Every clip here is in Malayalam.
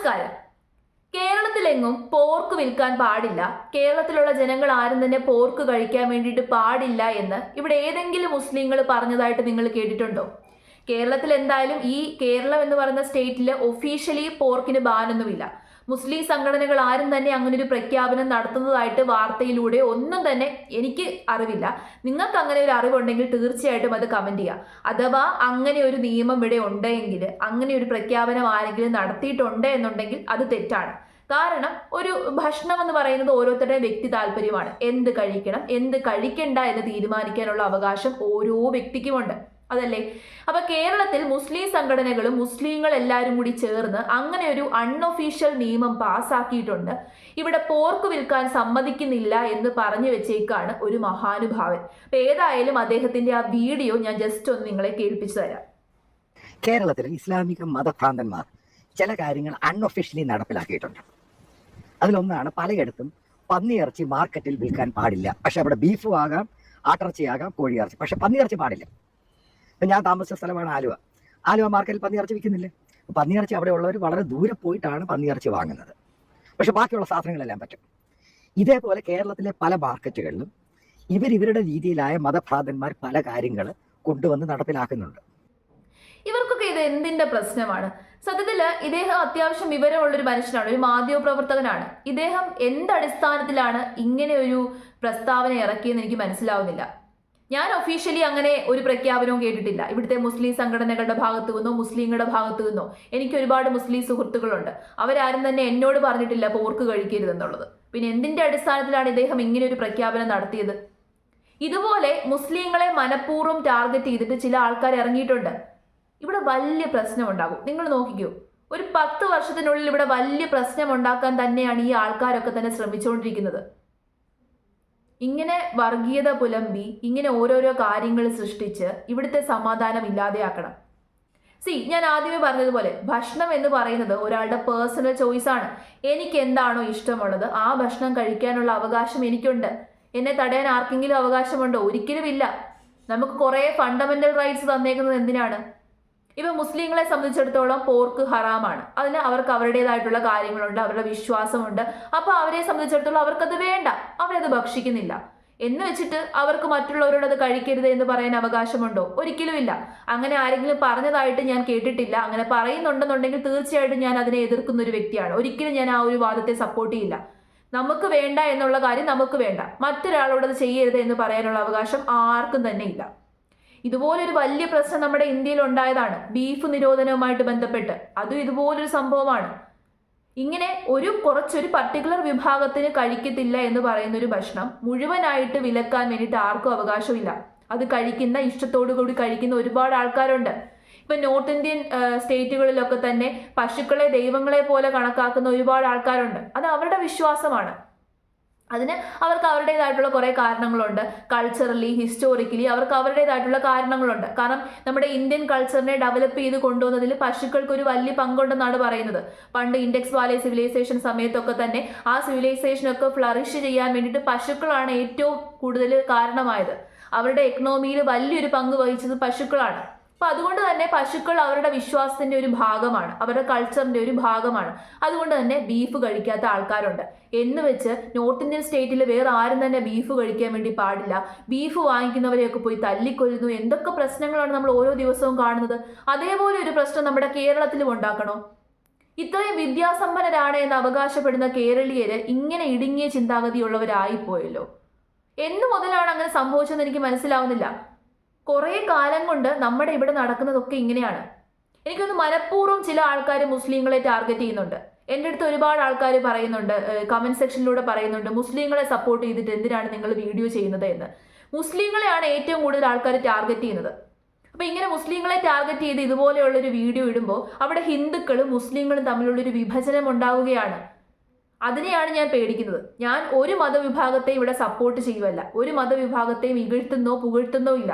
നമസ്കാരം. കേരളത്തിലെങ്ങും പോർക്ക് വിൽക്കാൻ പാടില്ല, കേരളത്തിലുള്ള ജനങ്ങൾ ആരും തന്നെ പോർക്ക് കഴിക്കാൻ വേണ്ടിയിട്ട് പാടില്ല എന്ന് ഇവിടെ ഏതെങ്കിലും മുസ്ലിങ്ങൾ പറഞ്ഞതായിട്ട് നിങ്ങൾ കേട്ടിട്ടുണ്ടോ? കേരളത്തിൽ എന്തായാലും ഈ കേരളം എന്ന് പറയുന്ന സ്റ്റേറ്റിൽ ഒഫീഷ്യലി പോർക്കിന് ബാനൊന്നുമില്ല. മുസ്ലിം സംഘടനകൾ ആരും തന്നെ അങ്ങനെ ഒരു പ്രഖ്യാപനം നടത്തുന്നതായിട്ട് വാർത്തയിലൂടെ ഒന്നും തന്നെ എനിക്ക് അറിവില്ല. നിങ്ങൾക്ക് അങ്ങനെ ഒരു അറിവുണ്ടെങ്കിൽ തീർച്ചയായിട്ടും അത് കമന്റ് ചെയ്യുക. അഥവാ അങ്ങനെ ഒരു നിയമം ഇവിടെ ഉണ്ടെങ്കിൽ, അങ്ങനെ ഒരു പ്രഖ്യാപനം ആരെങ്കിലും നടത്തിയിട്ടുണ്ട് എന്നുണ്ടെങ്കിൽ അത് തെറ്റാണ്. കാരണം ഒരു ഭക്ഷണം എന്ന് പറയുന്നത് ഓരോരുത്തരുടെ വ്യക്തി താല്പര്യമാണ്. എന്ത് കഴിക്കണം എന്ത് കഴിക്കണ്ട എന്ന് തീരുമാനിക്കാനുള്ള അവകാശം ഓരോ വ്യക്തിക്കുമുണ്ട്, അതല്ലേ? അപ്പൊ കേരളത്തിൽ മുസ്ലിം സംഘടനകളും മുസ്ലിങ്ങൾ എല്ലാവരും കൂടി ചേർന്ന് അങ്ങനെ ഒരു അൺഒഫീഷ്യൽ നിയമം പാസ്സാക്കിയിട്ടുണ്ട്. ഇവിടെ പോർക്ക് വിൽക്കാൻ സമ്മതിക്കുന്നില്ല എന്ന് പറഞ്ഞു വെച്ചേക്കാണ് ഒരു മഹാനുഭാവൻ. അപ്പൊ ഏതായാലും അദ്ദേഹത്തിന്റെ ആ വീഡിയോ ഞാൻ ജസ്റ്റ് ഒന്ന് നിങ്ങളെ കേൾപ്പിച്ചു തരാം. കേരളത്തിലെ ഇസ്ലാമിക മതഭ്രാന്തന്മാർ ചില കാര്യങ്ങൾ അൺഒഫീഷ്യലി നടപ്പിലാക്കിയിട്ടുണ്ട്. അതിലൊന്നാണ് പലയിടത്തും പന്നിയിറച്ചി മാർക്കറ്റിൽ വിൽക്കാൻ പാടില്ല. പക്ഷെ അവിടെ ബീഫും ആകാം, ആട്ടിറച്ചിയാകാം, കോഴിയിറച്ചി, പക്ഷെ പന്നിയിറച്ചി പാടില്ല. ഇപ്പം ഞാൻ താമസിച്ച സ്ഥലമാണ് ആലുവ. ആലുവ മാർക്കറ്റിൽ പന്നിയിറച്ചി വിൽക്കുന്നില്ല. പന്നിയിറച്ചി അവിടെ ഉള്ളവർ വളരെ ദൂരെ പോയിട്ടാണ് പന്നിയിറച്ചി വാങ്ങുന്നത്. പക്ഷെ ബാക്കിയുള്ള സാധനങ്ങളെല്ലാം പറ്റും. ഇതേപോലെ കേരളത്തിലെ പല മാർക്കറ്റുകളിലും ഇവരുടെ രീതിയിലായ മതഭ്രാന്തന്മാർ പല കാര്യങ്ങൾ കൊണ്ടുവന്ന് നടപ്പിലാക്കുന്നുണ്ട്. ഇവർക്കൊക്കെ ഇത് എന്തിന്റെ പ്രശ്നമാണ്? സത്യത്തില് ഇദ്ദേഹം അത്യാവശ്യം വിവരമുള്ളൊരു മനുഷ്യനാണ്, ഒരു മാധ്യമ പ്രവർത്തകനാണ്. ഇദ്ദേഹം എന്തടിസ്ഥാനത്തിലാണ് ഇങ്ങനെ ഒരു പ്രസ്താവന ഇറക്കിയെന്ന് എനിക്ക് മനസ്സിലാവുന്നില്ല. ഞാൻ ഒഫീഷ്യലി അങ്ങനെ ഒരു പ്രഖ്യാപനവും കേട്ടിട്ടില്ല. ഇവിടുത്തെ മുസ്ലിം സംഘടനകളുടെ ഭാഗത്തു നിന്നോ മുസ്ലിങ്ങളുടെ ഭാഗത്തു നിന്നോ. എനിക്ക് ഒരുപാട് മുസ്ലിം സുഹൃത്തുക്കളുണ്ട്. അവരാരും തന്നെ എന്നോട് പറഞ്ഞിട്ടില്ല പോർക്ക് കഴിക്കരുതെന്നുള്ളത്. പിന്നെ എന്തിന്റെ അടിസ്ഥാനത്തിലാണ് ഇദ്ദേഹം ഇങ്ങനെ ഒരു പ്രഖ്യാപനം നടത്തിയത്? ഇതുപോലെ മുസ്ലിങ്ങളെ മനഃപൂർവ്വം ടാർഗറ്റ് ചെയ്തിട്ട് ചില ആൾക്കാർ ഇറങ്ങിയിട്ടുണ്ട്. ഇവിടെ വലിയ പ്രശ്നം ഉണ്ടാകും. നിങ്ങൾ നോക്കിക്കോ, ഒരു 10 വർഷത്തിനുള്ളിൽ ഇവിടെ വലിയ പ്രശ്നം ഉണ്ടാക്കാൻ തന്നെയാണ് ഈ ആൾക്കാരൊക്കെ തന്നെ ശ്രമിച്ചുകൊണ്ടിരിക്കുന്നത്. ഇങ്ങനെ വർഗീയത പുലമ്പി ഇങ്ങനെ ഓരോരോ കാര്യങ്ങൾ സൃഷ്ടിച്ച് ഇവിടുത്തെ സമാധാനം ഇല്ലാതെയാക്കണം. ഞാൻ ആദ്യമേ പറഞ്ഞതുപോലെ ഭക്ഷണം എന്ന് പറയുന്നത് ഒരാളുടെ പേഴ്സണൽ ചോയ്സ് ആണ്. എനിക്ക് എന്താണോ ഇഷ്ടമുള്ളത് ആ ഭക്ഷണം കഴിക്കാനുള്ള അവകാശം എനിക്കുണ്ട്. എന്നെ തടയാൻ ആർക്കെങ്കിലും അവകാശമുണ്ടോ? ഒരിക്കലും ഇല്ല. നമുക്ക് കുറേ ഫണ്ടമെന്റൽ റൈറ്റ്സ് തന്നേക്കുന്നത് എന്തിനാണ്? ഇപ്പൊ മുസ്ലിങ്ങളെ സംബന്ധിച്ചിടത്തോളം പോർക്ക് ഹറാമാണ്. അതിന് അവർക്ക് അവരുടേതായിട്ടുള്ള കാര്യങ്ങളുണ്ട്, അവരുടെ വിശ്വാസമുണ്ട്. അപ്പൊ അവരെ സംബന്ധിച്ചിടത്തോളം അവർക്കത് വേണ്ട, അവരത് ഭക്ഷിക്കുന്നില്ല എന്ന് വെച്ചിട്ട് അവർക്ക് മറ്റുള്ളവരോട് അത് കഴിക്കരുത് എന്ന് പറയാൻ അവകാശമുണ്ടോ? ഒരിക്കലും ഇല്ല. അങ്ങനെ ആരെങ്കിലും പറഞ്ഞതായിട്ട് ഞാൻ കേട്ടിട്ടില്ല. അങ്ങനെ പറയുന്നുണ്ടെന്നുണ്ടെങ്കിൽ തീർച്ചയായിട്ടും ഞാൻ അതിനെ എതിർക്കുന്ന ഒരു വ്യക്തിയാണ്. ഒരിക്കലും ഞാൻ ആ ഒരു വാദത്തെ സപ്പോർട്ട് ചെയ്യില്ല. നമുക്ക് വേണ്ട എന്നുള്ള കാര്യം നമുക്ക് വേണ്ട, മറ്റൊരാളോട് അത് ചെയ്യരുത് എന്ന് പറയാനുള്ള അവകാശം ആർക്കും തന്നെ ഇല്ല. ഇതുപോലൊരു വലിയ പ്രശ്നം നമ്മുടെ ഇന്ത്യയിൽ ഉണ്ടായതാണ് ബീഫ് നിരോധനവുമായിട്ട് ബന്ധപ്പെട്ട്. അതും ഇതുപോലൊരു സംഭവമാണ്. ഇങ്ങനെ കുറച്ചൊരു പർട്ടിക്കുലർ വിഭാഗത്തിന് കഴിക്കത്തില്ല എന്ന് പറയുന്ന ഒരു ഭക്ഷണം മുഴുവനായിട്ട് വിലക്കാൻ വേണ്ടിയിട്ട് ആർക്കും അവകാശമില്ല. അത് കഴിക്കുന്ന, ഇഷ്ടത്തോടു കൂടി കഴിക്കുന്ന ഒരുപാട് ആൾക്കാരുണ്ട്. ഇപ്പൊ നോർത്ത് ഇന്ത്യൻ സ്റ്റേറ്റുകളിലൊക്കെ തന്നെ പശുക്കളെ ദൈവങ്ങളെ പോലെ കണക്കാക്കുന്ന ഒരുപാട് ആൾക്കാരുണ്ട്. അത് അവരുടെ വിശ്വാസമാണ്. അതിന് അവർക്ക് അവരുടേതായിട്ടുള്ള കുറേ കാരണങ്ങളുണ്ട്. കൾച്ചറലി, ഹിസ്റ്റോറിക്കലി അവർക്ക് അവരുടേതായിട്ടുള്ള കാരണങ്ങളുണ്ട്. കാരണം നമ്മുടെ ഇന്ത്യൻ കൾച്ചറിനെ ഡെവലപ്പ് ചെയ്ത് കൊണ്ടുവന്നതിൽ പശുക്കൾക്ക് ഒരു വലിയ പങ്കുണ്ടെന്നാണ് പറയുന്നത്. പണ്ട് ഇൻഡെക്സ് വാലി സിവിലൈസേഷൻ സമയത്തൊക്കെ തന്നെ ആ സിവിലൈസേഷനൊക്കെ ഫ്ലറിഷ് ചെയ്യാൻ വേണ്ടിയിട്ട് പശുക്കളാണ് ഏറ്റവും കൂടുതൽ കാരണമായത്. അവരുടെ എക്കണോമിയിൽ വലിയൊരു പങ്ക് വഹിച്ചത് പശുക്കളാണ്. അപ്പൊ അതുകൊണ്ട് തന്നെ പശുക്കൾ അവരുടെ വിശ്വാസത്തിന്റെ ഒരു ഭാഗമാണ്, അവരുടെ കൾച്ചറിന്റെ ഒരു ഭാഗമാണ്. അതുകൊണ്ട് തന്നെ ബീഫ് കഴിക്കാത്ത ആൾക്കാരുണ്ട്. എന്ന് വെച്ച് നോർത്ത് ഇന്ത്യൻ സ്റ്റേറ്റിൽ വേറെ ആരും തന്നെ ബീഫ് കഴിക്കാൻ വേണ്ടി പാടില്ല, ബീഫ് വാങ്ങിക്കുന്നവരെയൊക്കെ പോയി തല്ലിക്കൊല്ലുന്നു, എന്തൊക്കെ പ്രശ്നങ്ങളാണ് നമ്മൾ ഓരോ ദിവസവും കാണുന്നത്. അതേപോലെ ഒരു പ്രശ്നം നമ്മുടെ കേരളത്തിലും ഉണ്ടാക്കണോ? ഇത്രയും വിദ്യാസമ്പന്നരാണ് എന്ന് അവകാശപ്പെടുന്ന കേരളീയര് ഇങ്ങനെ ഇടുങ്ങിയ ചിന്താഗതിയുള്ളവരായിപ്പോയല്ലോ. എന്നു മുതലാണ് അങ്ങനെ സംഭവിച്ചതെന്ന് എനിക്ക് മനസ്സിലാവുന്നില്ല. കുറേ കാലം കൊണ്ട് നമ്മുടെ ഇവിടെ നടക്കുന്നതൊക്കെ ഇങ്ങനെയാണ്. എനിക്കൊന്ന് മനഃപൂർവ്വം ചില ആൾക്കാർ മുസ്ലിങ്ങളെ ടാർഗറ്റ് ചെയ്യുന്നുണ്ട്. എൻ്റെ അടുത്ത് ഒരുപാട് ആൾക്കാർ പറയുന്നുണ്ട്, കമന്റ് സെക്ഷനിലൂടെ പറയുന്നുണ്ട്, മുസ്ലിങ്ങളെ സപ്പോർട്ട് ചെയ്തിട്ട് എന്തിനാണ് നിങ്ങൾ വീഡിയോ ചെയ്യുന്നത് എന്ന്. മുസ്ലിങ്ങളെയാണ് ഏറ്റവും കൂടുതൽ ആൾക്കാർ ടാർഗറ്റ് ചെയ്യുന്നത്. അപ്പൊ ഇങ്ങനെ മുസ്ലിങ്ങളെ ടാർഗറ്റ് ചെയ്ത് ഇതുപോലെയുള്ളൊരു വീഡിയോ ഇടുമ്പോൾ അവിടെ ഹിന്ദുക്കളും മുസ്ലിങ്ങളും തമ്മിലുള്ളൊരു വിഭജനം ഉണ്ടാവുകയാണ്. അതിനെയാണ് ഞാൻ പേടിക്കുന്നത്. ഞാൻ ഒരു മതവിഭാഗത്തെയും ഇവിടെ സപ്പോർട്ട് ചെയ്യുവല്ല, ഒരു മതവിഭാഗത്തെയും ഇകഴ്ത്തുന്നോ പുകഴ്ത്തുന്നോ ഇല്ല.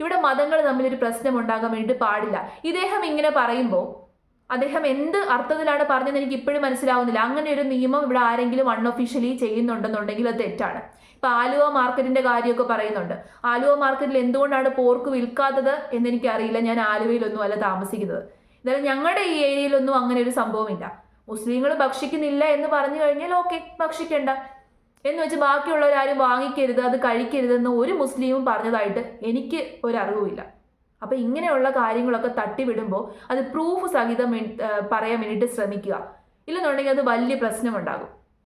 ഇവിടെ മതങ്ങൾ തമ്മിലൊരു പ്രശ്നം ഉണ്ടാകാൻ വേണ്ടി പാടില്ല. ഇദ്ദേഹം ഇങ്ങനെ പറയുമ്പോൾ അദ്ദേഹം എന്ത് അർത്ഥത്തിലാണ് പറഞ്ഞതെന്ന് എനിക്ക് ഇപ്പോഴും മനസ്സിലാവുന്നില്ല. അങ്ങനെ ഒരു നിയമം ഇവിടെ ആരെങ്കിലും അൺഒഫീഷ്യലി ചെയ്യുന്നുണ്ടെന്നുണ്ടെങ്കിൽ അത് തെറ്റാണ്. ഇപ്പൊ ആലുവ മാർക്കറ്റിന്റെ കാര്യമൊക്കെ പറയുന്നുണ്ട്. ആലുവ മാർക്കറ്റിൽ എന്തുകൊണ്ടാണ് പോർക്ക് വിൽക്കാത്തത് എന്നെനിക്കറിയില്ല. ഞാൻ ആലുവയിലൊന്നും അല്ല താമസിക്കുന്നത്. എന്നാലും ഞങ്ങളുടെ ഈ ഏരിയയിലൊന്നും അങ്ങനെ ഒരു സംഭവമില്ല. മുസ്ലിങ്ങൾ ഭക്ഷിക്കുന്നില്ല എന്ന് പറഞ്ഞു കഴിഞ്ഞാൽ ഓക്കെ, ഭക്ഷിക്കണ്ട എന്ന് വെച്ച് ബാക്കിയുള്ളവരാരും വാങ്ങിക്കരുത്, അത് കഴിക്കരുതെന്ന് ഒരു മുസ്ലിമും പറഞ്ഞതായിട്ട് എനിക്ക് ഒരറിവുമില്ല. അപ്പം ഇങ്ങനെയുള്ള കാര്യങ്ങളൊക്കെ തട്ടിവിടുമ്പോൾ അത് പ്രൂഫ് സഹിതം പറയാൻ വേണ്ടിയിട്ട് ശ്രമിക്കുക. ഇല്ലെന്നുണ്ടെങ്കിൽ അത് വലിയ പ്രശ്നമുണ്ടാകും.